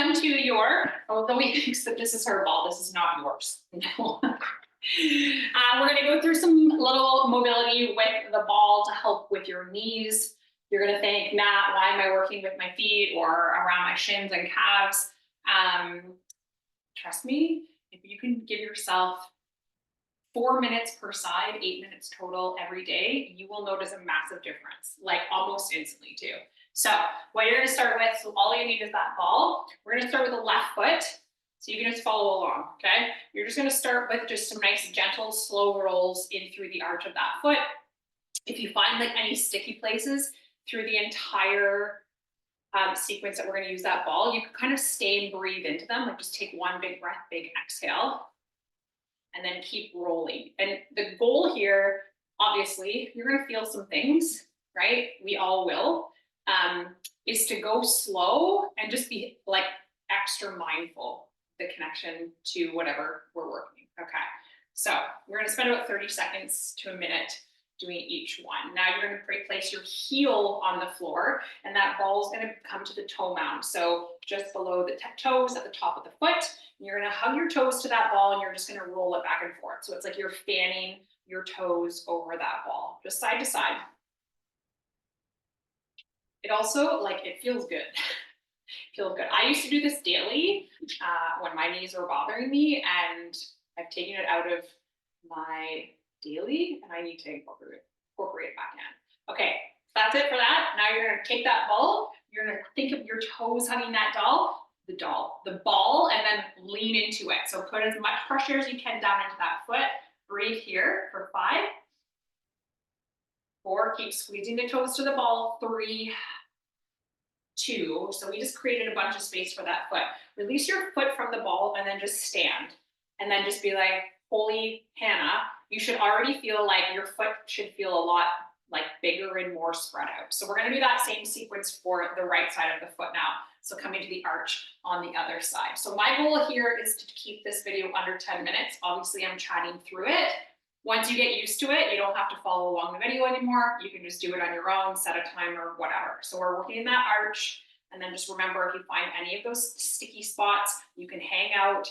welcome to your, although we think that this is her ball, this is not yours. No. We're gonna go through some little mobility with the ball to help with your knees. You're gonna think, Matt, why am I working with my feet or around my shins and calves? Trust me, if you can give yourself 4 minutes per side, 8 minutes total every day, you will notice a massive difference, like almost instantly too. So what you're gonna start with, so all you need is that ball. We're gonna start with the left foot. So you can just follow along, okay? You're just gonna start with just some nice, gentle, slow rolls in through the arch of that foot. If you find like any sticky places through the entire sequence that we're gonna use that ball, you can kind of stay and breathe into them. Like just take one big breath, big exhale, and then keep rolling. And the goal here, obviously, you're gonna feel some things, right? We all will, is to go slow and just be like extra mindful the connection to whatever we're working. Okay, so we're gonna spend about 30 seconds to a minute doing each one. Now you're gonna place your heel on the floor and that ball is gonna come to the toe mound. So just below the toes at the top of the foot, and you're gonna hug your toes to that ball and you're just gonna roll it back and forth. So it's like you're fanning your toes over that ball, just side to side. It also, like, it feels good. Feels good. I used to do this daily when my knees were bothering me, and I've taken it out of my daily, and I need to incorporate it back in. Okay, that's it for that. Now you're gonna take that ball. You're gonna think of your toes hugging that the ball, and then lean into it. So put as much pressure as you can down into that foot. Breathe here for 5, 4. Keep squeezing the toes to the ball. 3, 2, so we just created a bunch of space for that foot. Release your foot from the ball and then just stand. And then just be like, holy Hannah, you should already feel like your foot should feel a lot like bigger and more spread out. So we're gonna do that same sequence for the right side of the foot now. So coming to the arch on the other side. So my goal here is to keep this video under 10 minutes. Obviously I'm chatting through it. Once you get used to it, you don't have to follow along the video anymore. You can just do it on your own, set a timer, whatever. So we're working in that arch. And then just remember, if you find any of those sticky spots, you can hang out.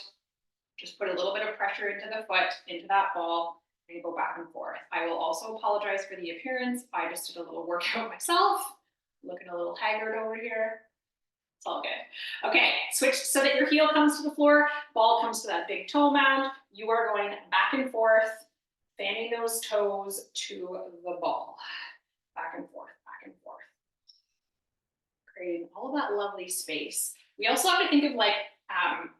Just put a little bit of pressure into the foot, into that ball, and go back and forth. I will also apologize for the appearance. I just did a little workout myself. Looking a little haggard over here. It's all good. Okay, switch so that your heel comes to the floor, ball comes to that big toe mound. You are going back and forth, fanning those toes to the ball. Back and forth, back and forth. Creating all of that lovely space. We also have to think of like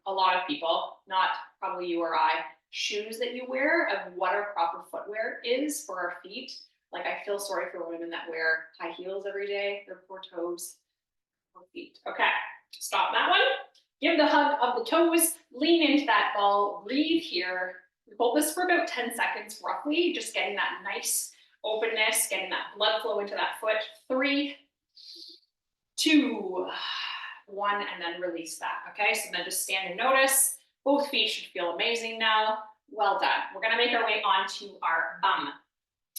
a lot of people, not probably you or I, shoes that you wear, of what our proper footwear is for our feet. Like I feel sorry for women that wear high heels every day, their poor toes, poor feet. Okay, stop that one. Give the hug of the toes, lean into that ball, breathe here. We hold this for about 10 seconds roughly, just getting that nice openness, getting that blood flow into that foot. 3, 2, 1, and then release that. Okay, so then just stand and notice. Both feet should feel amazing now. Well done. We're gonna make our way onto our bum.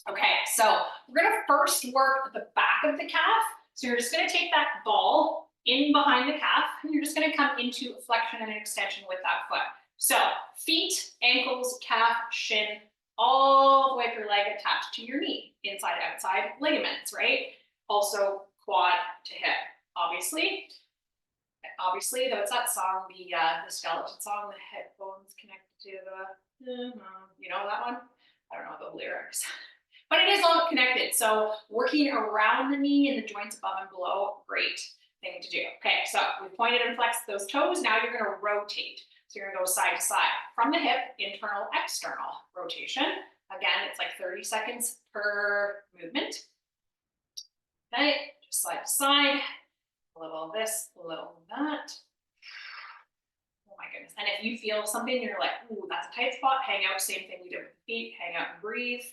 Okay, so we're gonna first work the back of the calf. So you're just gonna take that ball in behind the calf, and you're just gonna come into flexion and extension with that foot. So feet, ankles, calf, shin, all the way up your leg attached to your knee, inside, outside ligaments, right? Also quad to hip, obviously. Obviously, though, it's that song, the skeleton song, the hip bones connected to the, you know that one? I don't know the lyrics, but it is all connected. So working around the knee and the joints above and below, great thing to do. Okay, so we pointed and flexed those toes. Now you're gonna rotate. So you're gonna go side to side. From the hip, internal, external rotation. Again, it's like 30 seconds per movement. Okay, just side to side. A little of this, a little of that. Oh my goodness. And if you feel something, you're like, ooh, that's a tight spot, hang out. Same thing we did with the feet, hang out and breathe.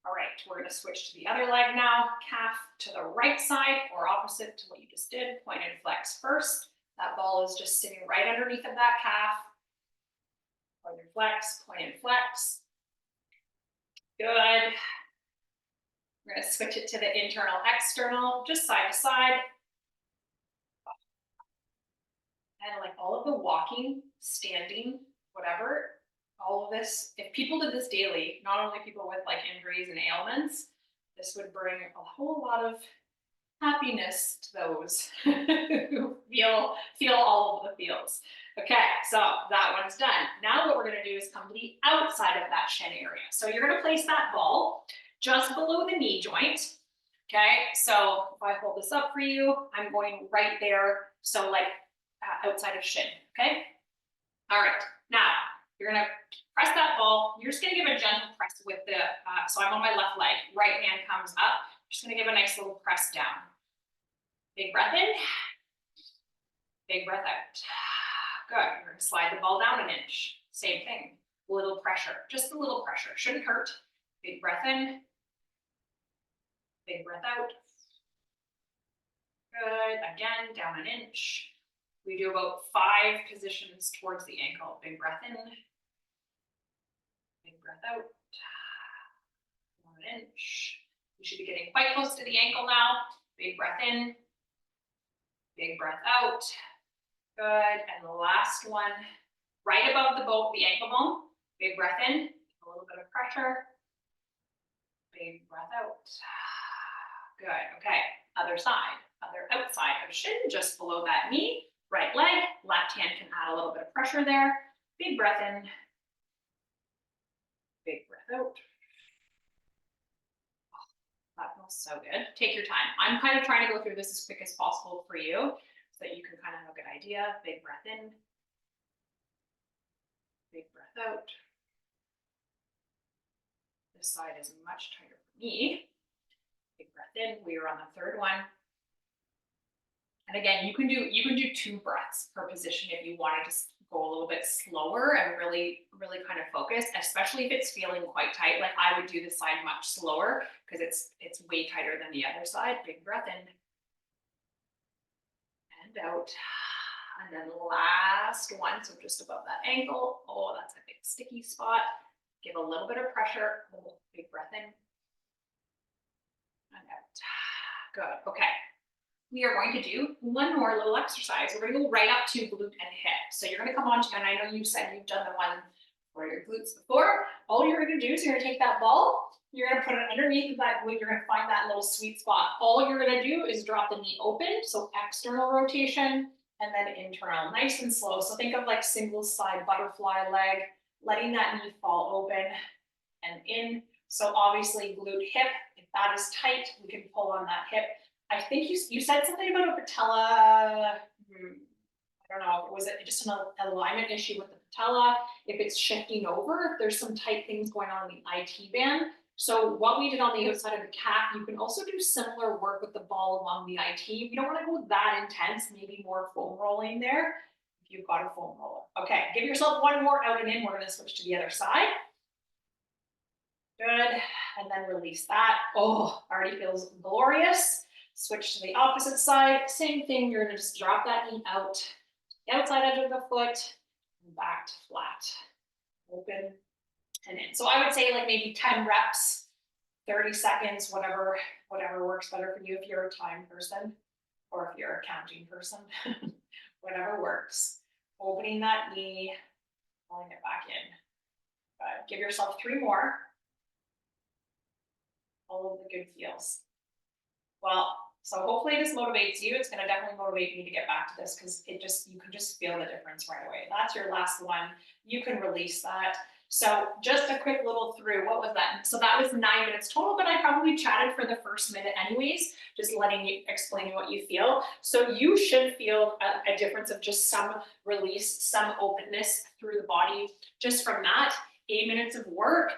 All right, we're gonna switch to the other leg now. Calf to the right side or opposite to what you just did. Point and flex first. That ball is just sitting right underneath of that calf. Point and flex, point and flex. Good. We're gonna switch it to the internal, external, just side to side. And like all of the walking, standing, whatever, all of this, if people did this daily, not only people with like injuries and ailments, this would bring a whole lot of happiness to those who feel all of the feels. Okay, so that one's done. Now what we're gonna do is come to the outside of that shin area. So you're gonna place that ball just below the knee joint. Okay, so if I hold this up for you, I'm going right there. So like outside of shin, okay? All right, now you're gonna press that ball. You're just gonna give a gentle press with the, so I'm on my left leg, right hand comes up. Just gonna give a nice little press down. Big breath in, big breath out. Good, you're gonna slide the ball down an inch. Same thing, a little pressure, just a little pressure, shouldn't hurt. Big breath in, big breath out. Good, again, down an inch. We do about 5 positions towards the ankle. Big breath in, big breath out. 1 inch. You should be getting quite close to the ankle now. Big breath in, big breath out. Good, and the last one, right above the ankle bone. Big breath in, a little bit of pressure. Big breath out. Good, okay, other side, other outside of shin, just below that knee. Right leg, left hand can add a little bit of pressure there. Big breath in, big breath out. Oh, that feels so good. Take your time. I'm kind of trying to go through this as quick as possible for you so that you can kind of have a good idea. Big breath in, big breath out. This side is much tighter for me. Big breath in. We are on the 3rd one. And again, you can do 2 breaths per position if you wanted to go a little bit slower and really kind of focus, especially if it's feeling quite tight. Like I would do this side much slower because it's way tighter than the other side. Big breath in and out. And then last one, so just above that ankle. Oh, that's a big sticky spot. Give a little bit of pressure. Oh, big breath in and out. Good, okay. We are going to do one more little exercise. We're going to go right up to glute and hip. So you're going to come on to, and I know you said you've done the one for your glutes before. All you're going to do is you're going to take that ball, you're going to put it underneath that glute, you're going to find that little sweet spot. All you're going to do is drop the knee open, so external rotation, and then internal, nice and slow. So think of like single side butterfly leg, letting that knee fall open and in. So obviously glute hip, if that is tight, we can pull on that hip. I think you said something about a patella. I don't know. Was it just an alignment issue with the patella? If it's shifting over, if there's some tight things going on in the IT band. So what we did on the outside of the calf, you can also do similar work with the ball along the IT. We don't want to go that intense, maybe more foam rolling there if you've got a foam roller. Okay, give yourself 1 more out and in. We're going to switch to the other side. Good, and then release that. Oh, already feels glorious. Switch to the opposite side, same thing, you're gonna just drop that knee out, the outside edge of the foot, and back to flat, open and in. So I would say like maybe 10 reps, 30 seconds, whatever works better for you if you're a time person, or if you're a counting person, whatever works. Opening that knee, pulling it back in. Good. Give yourself 3 more. All of the good feels. Well, so hopefully this motivates you. It's going to definitely motivate me to get back to this because you can just feel the difference right away. That's your last one. You can release that. So just a quick little through. What was that? So that was 9 minutes total, but I probably chatted for the first minute anyways, just explaining what you feel. So you should feel a difference of just some release, some openness through the body. Just from that, 8 minutes of work.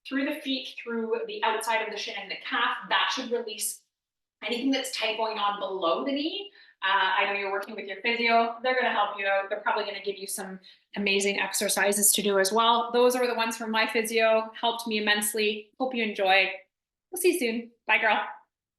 Through the feet, through the outside of the shin and the calf, that should release anything that's tight going on below the knee. I know you're working with your physio. They're going to help you out. They're probably going to give you some amazing exercises to do as well. Those are the ones from my physio. Helped me immensely. Hope you enjoyed. We'll see you soon. Bye, girl.